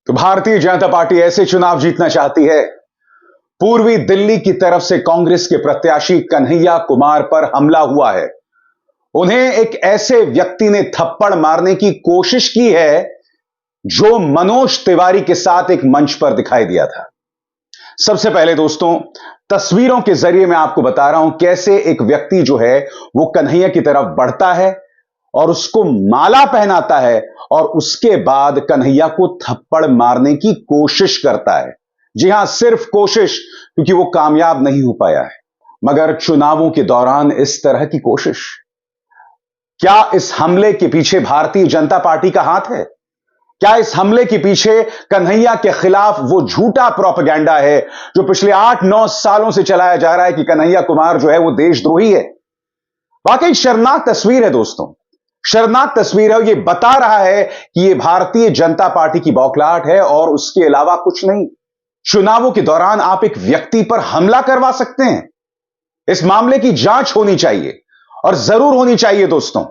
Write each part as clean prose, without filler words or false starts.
तो भारतीय जनता पार्टी ऐसे चुनाव जीतना चाहती है। पूर्वी दिल्ली की तरफ से कांग्रेस के प्रत्याशी कन्हैया कुमार पर हमला हुआ है। उन्हें एक ऐसे व्यक्ति ने थप्पड़ मारने की कोशिश की है जो मनोज तिवारी के साथ एक मंच पर दिखाई दिया था। सबसे पहले दोस्तों, तस्वीरों के जरिए मैं आपको बता रहा हूं कैसे एक व्यक्ति जो है वो कन्हैया की तरफ बढ़ता है और उसको माला पहनाता है और उसके बाद कन्हैया को थप्पड़ मारने की कोशिश करता है। जी हां, सिर्फ कोशिश, क्योंकि वो कामयाब नहीं हो पाया है। मगर चुनावों के दौरान इस तरह की कोशिश, क्या इस हमले के पीछे भारतीय जनता पार्टी का हाथ है? क्या इस हमले के पीछे कन्हैया के खिलाफ वो झूठा प्रोपेगेंडा है जो पिछले 8-9 सालों से चलाया जा रहा है कि कन्हैया कुमार जो है वो देशद्रोही है? वाकई शर्मनाक तस्वीर है दोस्तों, शर्मनाक तस्वीर है। ये बता रहा है कि ये भारतीय जनता पार्टी की बौखलाहट है और उसके अलावा कुछ नहीं। चुनावों के दौरान आप एक व्यक्ति पर हमला करवा सकते हैं। इस मामले की जांच होनी चाहिए और जरूर होनी चाहिए दोस्तों।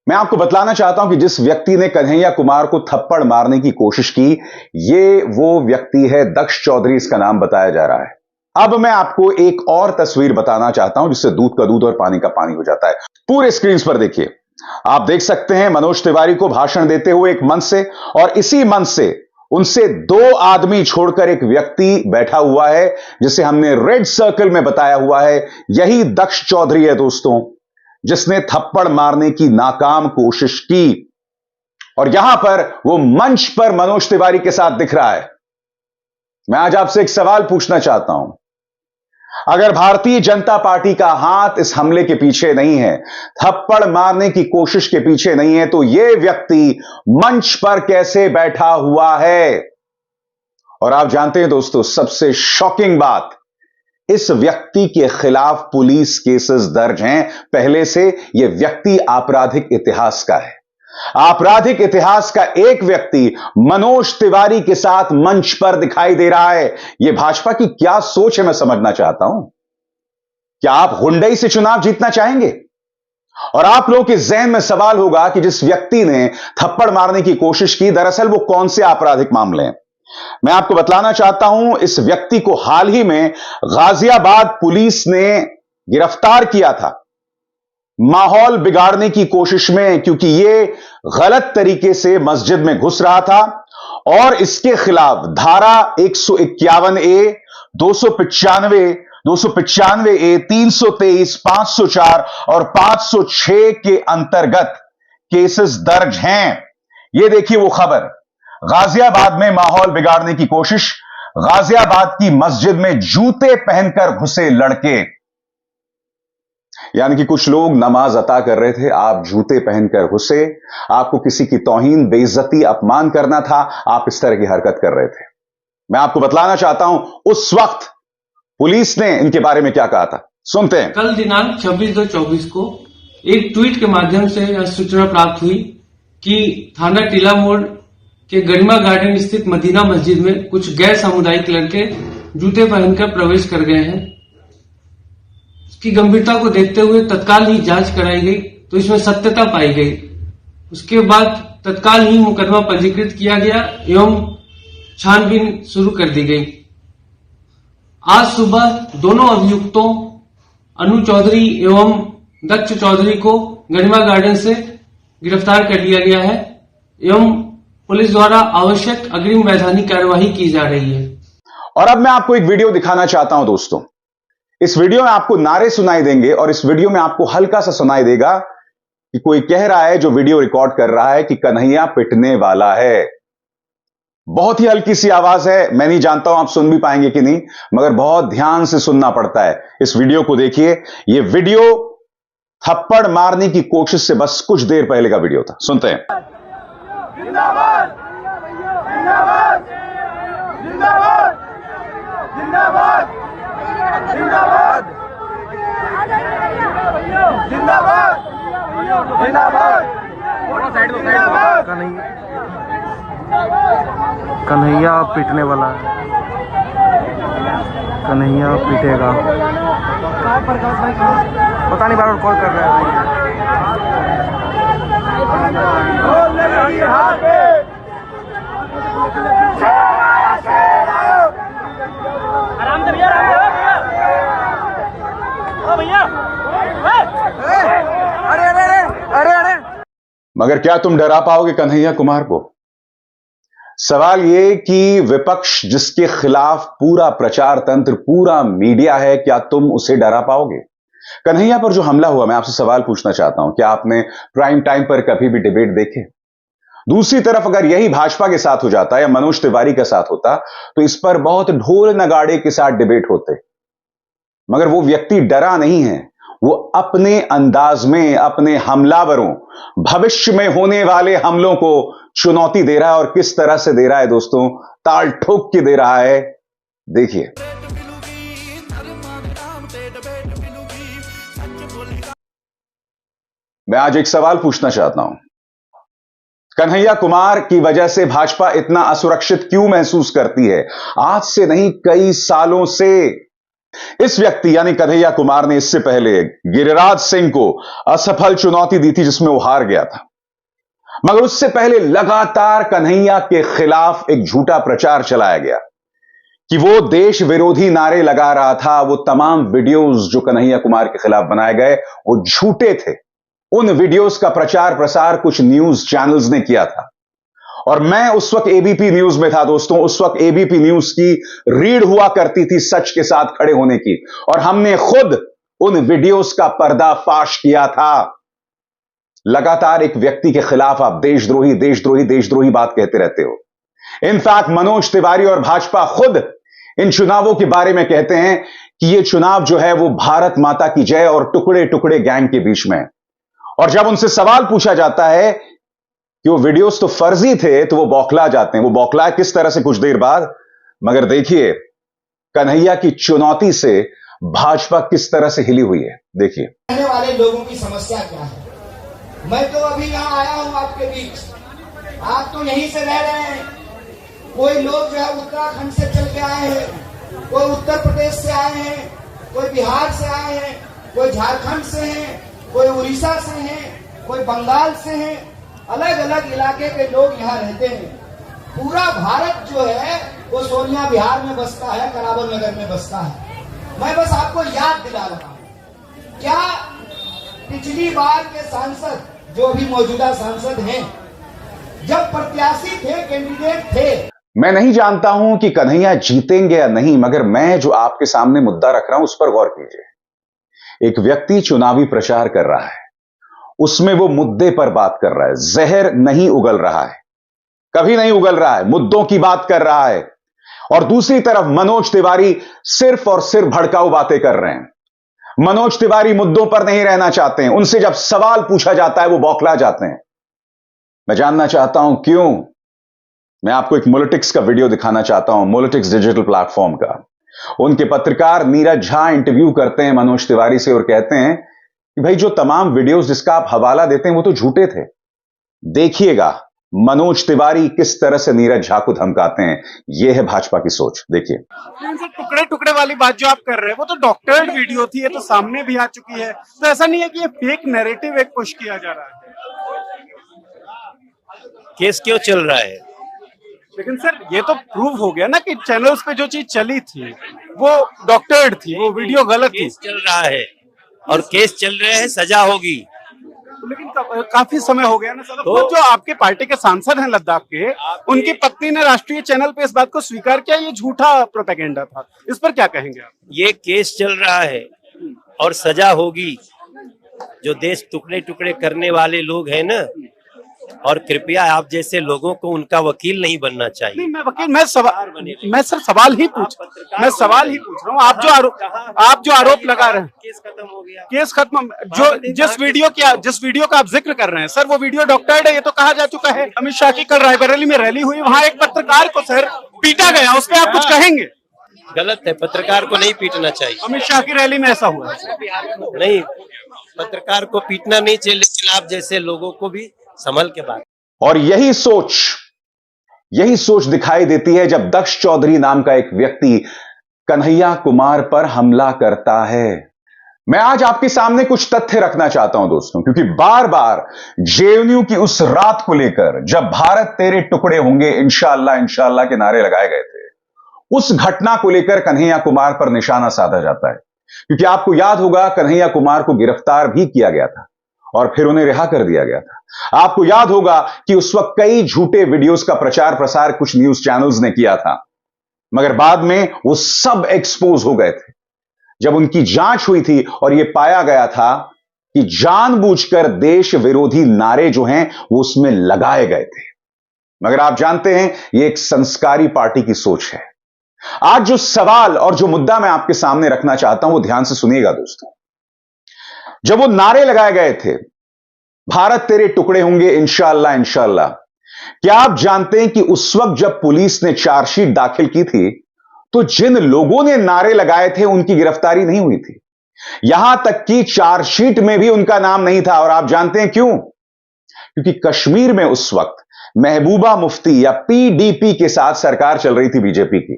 मैं आपको बतलाना चाहता हूं कि जिस व्यक्ति ने कन्हैया कुमार को थप्पड़ मारने की कोशिश की, ये वो व्यक्ति है दक्ष चौधरी, इसका नाम बताया जा रहा है। अब मैं आपको एक और तस्वीर बताना चाहता हूं जिससे दूध का दूध और पानी का पानी हो जाता है। पूरे स्क्रीन पर देखिए, आप देख सकते हैं मनोज तिवारी को भाषण देते हुए एक मंच से, और इसी मंच से उनसे 2 आदमी छोड़कर एक व्यक्ति बैठा हुआ है जिसे हमने रेड सर्कल में बताया हुआ है। यही दक्ष चौधरी है दोस्तों, जिसने थप्पड़ मारने की नाकाम कोशिश की, और यहां पर वो मंच पर मनोज तिवारी के साथ दिख रहा है। मैं आज आपसे एक सवाल पूछना चाहता हूं, अगर भारतीय जनता पार्टी का हाथ इस हमले के पीछे नहीं है, थप्पड़ मारने की कोशिश के पीछे नहीं है, तो यह व्यक्ति मंच पर कैसे बैठा हुआ है? और आप जानते हैं दोस्तों, सबसे शॉकिंग बात, इस व्यक्ति के खिलाफ पुलिस केसेस दर्ज हैं पहले से। यह व्यक्ति आपराधिक इतिहास का है। आपराधिक इतिहास का एक व्यक्ति मनोज तिवारी के साथ मंच पर दिखाई दे रहा है। यह भाजपा की क्या सोच है, मैं समझना चाहता हूं। क्या आप हुंडई से चुनाव जीतना चाहेंगे? और आप लोगों के जहन में सवाल होगा कि जिस व्यक्ति ने थप्पड़ मारने की कोशिश की, दरअसल वो कौन से आपराधिक मामले हैं। मैं आपको बतलाना चाहता हूं, इस व्यक्ति को हाल ही में गाजियाबाद पुलिस ने गिरफ्तार किया था माहौल बिगाड़ने की कोशिश में, क्योंकि यह गलत तरीके से मस्जिद में घुस रहा था और इसके खिलाफ धारा 151A, 295A, 323, 504 और 506 के अंतर्गत केसेस दर्ज हैं। यह देखिए वो खबर, गाजियाबाद में माहौल बिगाड़ने की कोशिश, गाजियाबाद की मस्जिद में जूते पहनकर घुसे लड़के। यानी कि कुछ लोग नमाज अता कर रहे थे, आप जूते पहनकर घुसे, आपको किसी की तौहीन, बेइज्जती, अपमान करना था, आप इस तरह की हरकत कर रहे थे। मैं आपको बतलाना चाहता हूं उस वक्त पुलिस ने इनके बारे में क्या कहा था, सुनते हैं। कल दिनांक 26/2/24 को एक ट्वीट के माध्यम से यह सूचना प्राप्त हुई कि थाना टीला मोड़ के गरिमा गार्डन स्थित मदीना मस्जिद में कुछ गैर सामुदायिक लड़के जूते पहनकर प्रवेश कर गए हैं। इसकी गंभीरता को देखते हुए तत्काल ही जांच कराई गई तो इसमें सत्यता पाई गई। उसके बाद तत्काल ही मुकदमा पंजीकृत किया गया एवं छानबीन शुरू कर दी गई। आज सुबह दोनों अभियुक्तों अनु चौधरी एवं दक्ष चौधरी को गरिमा गार्डन से गिरफ्तार कर लिया गया है एवं पुलिस द्वारा आवश्यक अग्रिम वैधानिक कार्यवाही की जा रही है। और अब मैं आपको एक वीडियो दिखाना चाहता हूं दोस्तों। इस वीडियो में आपको नारे सुनाई देंगे और इस वीडियो में आपको हल्का सा सुनाई देगा कि कोई कह रहा है, जो वीडियो रिकॉर्ड कर रहा है, कि कन्हैया पिटने वाला है। बहुत ही हल्की सी आवाज है, मैं नहीं जानता हूं आप सुन भी पाएंगे कि नहीं, मगर बहुत ध्यान से सुनना पड़ता है। इस वीडियो को देखिए। यह वीडियो थप्पड़ मारने की कोशिश से बस कुछ देर पहले का वीडियो था, सुनते हैं। जिंदाबाद जिंदाबाद जिंदाबाद जिंदाबाद जिंदाबाद जिंदाबाद जिंदाबाद कन्हैया पिटने वाला है, कन्हैया पिटेगा। पता नहीं, बार बार कॉल कर रहा है। हाथ पे मगर क्या तुम डरा पाओगे कन्हैया कुमार को? सवाल यह कि विपक्ष जिसके खिलाफ पूरा प्रचार तंत्र, पूरा मीडिया है, क्या तुम उसे डरा पाओगे? कन्हैया पर जो हमला हुआ, मैं आपसे सवाल पूछना चाहता हूं, क्या आपने प्राइम टाइम पर कभी भी डिबेट देखे? दूसरी तरफ अगर यही भाजपा के साथ हो जाता या मनोज तिवारी के साथ होता तो इस पर बहुत ढोल नगाड़े के साथ डिबेट होते। मगर वो व्यक्ति डरा नहीं है, वो अपने अंदाज में अपने हमलावरों, भविष्य में होने वाले हमलों को चुनौती दे रहा है। और किस तरह से दे रहा है दोस्तों, ताल ठोक के दे रहा है, देखिए। मैं आज एक सवाल पूछना चाहता हूं, कन्हैया कुमार की वजह से भाजपा इतना असुरक्षित क्यों महसूस करती है? आज से नहीं, कई सालों से। इस व्यक्ति यानी कन्हैया कुमार ने इससे पहले गिरिराज सिंह को असफल चुनौती दी थी जिसमें वो हार गया था। मगर उससे पहले लगातार कन्हैया के खिलाफ एक झूठा प्रचार चलाया गया कि वो देश विरोधी नारे लगा रहा था। वो तमाम वीडियोस जो कन्हैया कुमार के खिलाफ बनाए गए वो झूठे थे। उन वीडियोस का प्रचार प्रसार कुछ न्यूज चैनल्स ने किया था और मैं उस वक्त एबीपी न्यूज में था दोस्तों। उस वक्त एबीपी न्यूज की रीड हुआ करती थी सच के साथ खड़े होने की, और हमने खुद उन वीडियोस का पर्दाफाश किया था। लगातार एक व्यक्ति के खिलाफ आप देशद्रोही देशद्रोही देशद्रोही बात कहते रहते हो। इनफैक्ट मनोज तिवारी और भाजपा खुद इन चुनावों के बारे में कहते हैं कि यह चुनाव जो है वो भारत माता की जय और टुकड़े टुकड़े गैंग के बीच में। और जब उनसे सवाल पूछा जाता है कि वो वीडियोस तो फर्जी थे तो वो बौखला जाते हैं। वो बौखला किस तरह से कुछ देर बाद, मगर देखिए कन्हैया की चुनौती से भाजपा किस तरह से हिली हुई है, देखिए। रहने वाले लोगों की समस्या क्या है? मैं तो अभी यहाँ आया हूँ आपके बीच, आप तो यहीं से रह रहे हैं। कोई लोग जो है उत्तराखंड से चल के आए हैं, कोई उत्तर प्रदेश से आए हैं, कोई बिहार से आए हैं, कोई झारखंड से हैं, कोई उड़ीसा से हैं, कोई बंगाल से हैं। अलग अलग इलाके के लोग यहाँ रहते हैं। पूरा भारत जो है वो सोनिया बिहार में बसता है, करावल नगर में बसता है। मैं बस आपको याद दिला रहा हूँ, क्या पिछली बार के सांसद जो भी मौजूदा सांसद हैं, जब प्रत्याशी थे, कैंडिडेट थे। मैं नहीं जानता हूं कि कन्हैया जीतेंगे या नहीं, मगर मैं जो आपके सामने मुद्दा रख रहा हूं उस पर गौर कीजिए। एक व्यक्ति चुनावी प्रचार कर रहा है, उसमें वो मुद्दे पर बात कर रहा है। जहर नहीं उगल रहा है, कभी नहीं उगल रहा है, मुद्दों की बात कर रहा है। और दूसरी तरफ मनोज तिवारी सिर्फ और सिर्फ भड़काऊ बातें कर रहे हैं। मनोज तिवारी मुद्दों पर नहीं रहना चाहते हैं। उनसे जब सवाल पूछा जाता है वो बौखला जाते हैं। मैं जानना चाहता हूं क्यों। मैं आपको एक पॉलिटिक्स का वीडियो दिखाना चाहता हूं, पॉलिटिक्स डिजिटल प्लेटफॉर्म का। उनके पत्रकार नीरज झा इंटरव्यू करते हैं मनोज तिवारी से और कहते हैं कि भाई जो तमाम वीडियोस जिसका आप हवाला देते हैं वो तो झूठे थे। देखिएगा मनोज तिवारी किस तरह से नीरज झा को धमकाते हैं। यह है भाजपा की सोच, देखिए। टुकड़े टुकड़े वाली बात जो आप कर रहे हैं वो तो डॉक्टर्ड वीडियो थी, ये तो सामने भी आ चुकी है। तो ऐसा नहीं है कि ये फेक नैरेटिव एक पुश किया जा रहा है। केस क्यों चल रहा है? लेकिन सर ये तो प्रूव हो गया ना कि चैनल्स पे जो चीज चली थी वो डॉक्टर्ड थी, वो वीडियो गलत थी। केस चल रहा है और केस चल रहे हैं, सजा होगी। लेकिन काफी समय हो गया ना सर। तो जो आपके पार्टी के सांसद हैं लद्दाख के, उनकी पत्नी ने राष्ट्रीय चैनल पे इस बात को स्वीकार किया ये झूठा प्रोपेगेंडा था। इस पर क्या कहेंगे आप? ये केस चल रहा है और सजा होगी। जो देश टुकड़े टुकड़े करने वाले लोग हैं ना, और कृपया आप जैसे लोगों को उनका वकील नहीं बनना चाहिए। नहीं, मैं वकील, मैं सर सवाल ही पूछ रहा हूँ। आप जो आरोप लगा रहे हैं, केस खत्म हो गया। केस खत्म। जो जिस वीडियो का आप जिक्र कर रहे हैं सर, वो वीडियो डॉक्टर्ड है, ये तो कहा जा चुका है। अमित शाह की कल रायबरेली में रैली हुई, वहाँ एक पत्रकार को सर पीटा गया, उस पर आप कुछ कहेंगे? गलत है, पत्रकार को नहीं पीटना चाहिए। अमित शाह की रैली में ऐसा हुआ है। नहीं, पत्रकार को पीटना नहीं चाहिए, लेकिन आप जैसे लोगों को भी संभल के बात। और यही सोच दिखाई देती है जब दक्ष चौधरी नाम का एक व्यक्ति कन्हैया कुमार पर हमला करता है। मैं आज आपके सामने कुछ तथ्य रखना चाहता हूं दोस्तों, क्योंकि बार बार जेएनयू की उस रात को लेकर जब भारत तेरे टुकड़े होंगे इंशाअल्लाह इंशाअल्लाह के नारे लगाए गए थे, उस घटना को लेकर कन्हैया कुमार पर निशाना साधा जाता है। क्योंकि आपको याद होगा कन्हैया कुमार को गिरफ्तार भी किया गया था और फिर उन्हें रिहा कर दिया गया था। आपको याद होगा कि उस वक्त कई झूठे वीडियोस का प्रचार प्रसार कुछ न्यूज चैनल्स ने किया था, मगर बाद में वो सब एक्सपोज हो गए थे जब उनकी जांच हुई थी और यह पाया गया था कि जानबूझकर देश विरोधी नारे जो हैं वो उसमें लगाए गए थे। मगर आप जानते हैं यह एक संस्कारी पार्टी की सोच है। आज जो सवाल और जो मुद्दा मैं आपके सामने रखना चाहता हूं वो ध्यान से सुनिएगा दोस्तों। जब वो नारे लगाए गए थे, भारत तेरे टुकड़े होंगे इंशाअल्लाह इंशाअल्लाह, क्या आप जानते हैं कि उस वक्त जब पुलिस ने चार्जशीट दाखिल की थी तो जिन लोगों ने नारे लगाए थे उनकी गिरफ्तारी नहीं हुई थी, यहां तक कि चार्जशीट में भी उनका नाम नहीं था। और आप जानते हैं क्यों? क्योंकि कश्मीर में उस वक्त महबूबा मुफ्ती या पीडीपी के साथ सरकार चल रही थी, बीजेपी की।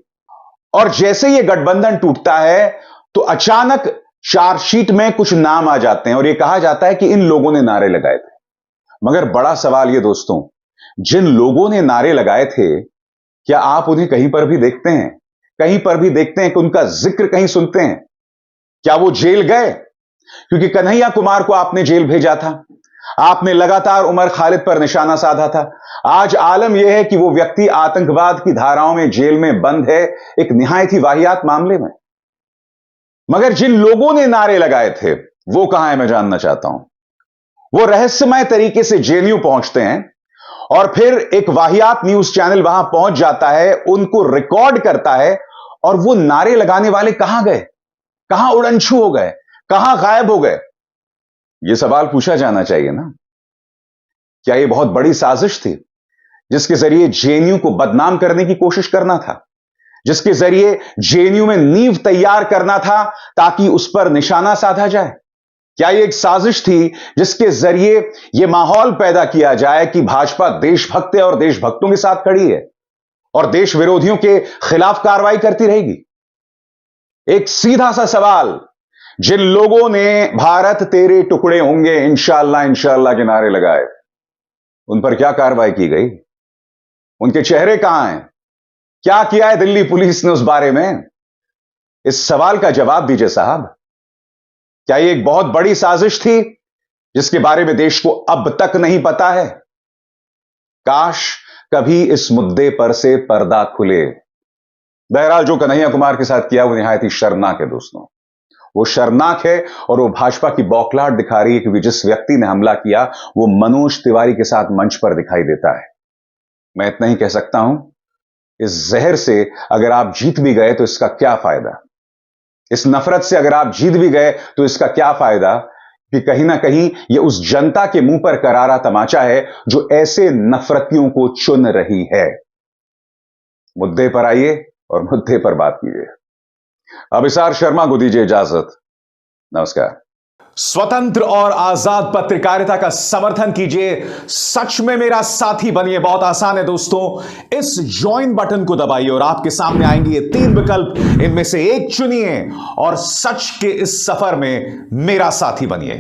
और जैसे यह गठबंधन टूटता है तो अचानक चार्जशीट में कुछ नाम आ जाते हैं और यह कहा जाता है कि इन लोगों ने नारे लगाए थे। मगर बड़ा सवाल यह दोस्तों, जिन लोगों ने नारे लगाए थे, क्या आप उन्हें कहीं पर भी देखते हैं? कहीं पर भी देखते हैं कि उनका जिक्र कहीं सुनते हैं? क्या वो जेल गए? क्योंकि कन्हैया कुमार को आपने जेल भेजा था, आपने लगातार उमर खालिद पर निशाना साधा था। आज आलम यह है कि वो व्यक्ति आतंकवाद की धाराओं में जेल में बंद है, एक निहायत ही वाहियात मामले में। मगर जिन लोगों ने नारे लगाए थे वो कहां है, मैं जानना चाहता हूं। वो रहस्यमय तरीके से जेएनयू पहुंचते हैं और फिर एक वाहियात न्यूज चैनल वहां पहुंच जाता है, उनको रिकॉर्ड करता है, और वो नारे लगाने वाले कहां गए, कहां उड़नछू हो गए, कहां गायब हो गए? यह सवाल पूछा जाना चाहिए ना। क्या यह बहुत बड़ी साजिश थी जिसके जरिए जेएनयू को बदनाम करने की कोशिश करना था, जिसके जरिए जेएनयू में नींव तैयार करना था ताकि उस पर निशाना साधा जाए? क्या यह एक साजिश थी जिसके जरिए यह माहौल पैदा किया जाए कि भाजपा देशभक्त है और देशभक्तों के साथ खड़ी है और देश विरोधियों के खिलाफ कार्रवाई करती रहेगी? एक सीधा सा सवाल, जिन लोगों ने भारत तेरे टुकड़े होंगे इंशाअल्लाह इंशाअल्लाह के नारे लगाए, उन पर क्या कार्रवाई की गई? उनके चेहरे कहां हैं? क्या किया है दिल्ली पुलिस ने उस बारे में? इस सवाल का जवाब दीजिए साहब। क्या यह एक बहुत बड़ी साजिश थी जिसके बारे में देश को अब तक नहीं पता है? काश कभी इस मुद्दे पर से पर्दा खुले। बहरहाल जो कन्हैया कुमार के साथ किया वो निहायत ही शर्मनाक है दोस्तों। वो शर्मनाक है और वो भाजपा की बौखलाहट दिखा रही है कि जिस व्यक्ति ने हमला किया वो मनोज तिवारी के साथ मंच पर दिखाई देता है। मैं इतना ही कह सकता हूं, इस जहर से अगर आप जीत भी गए तो इसका क्या फायदा? इस नफरत से अगर आप जीत भी गए तो इसका क्या फायदा? कि कहीं ना कहीं यह उस जनता के मुंह पर करारा तमाचा है जो ऐसे नफरतियों को चुन रही है। मुद्दे पर आइए और मुद्दे पर बात कीजिए। अभिसार शर्मा को दीजिए इजाजत। नमस्कार। स्वतंत्र और आजाद पत्रकारिता का समर्थन कीजिए, सच में मेरा साथी बनिए। बहुत आसान है दोस्तों, इस ज्वाइन बटन को दबाइए और आपके सामने आएंगे ये 3 विकल्प, इनमें से एक चुनिए और सच के इस सफर में मेरा साथी बनिए।